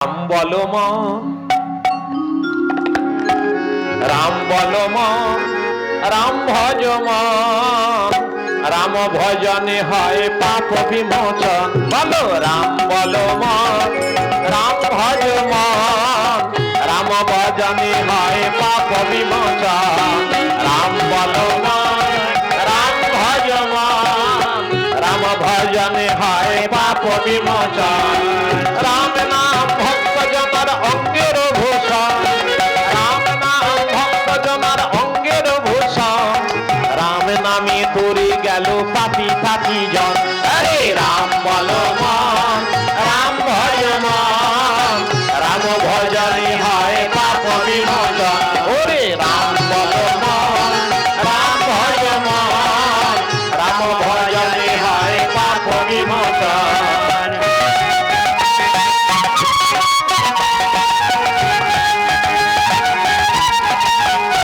রাম বলো মন, রাম বলো মন, রাম ভজ মন, রাম ভজনে হয় পাপ বিমোচন। বলো রাম বলো মন, রাম ভজ মন, রাম ভজনে হয় পাপ বিমোচন। রাম বলো মন, রাম ভজ মন, রাম ভজনে হয় পাপ বিমোচন। রাম নাম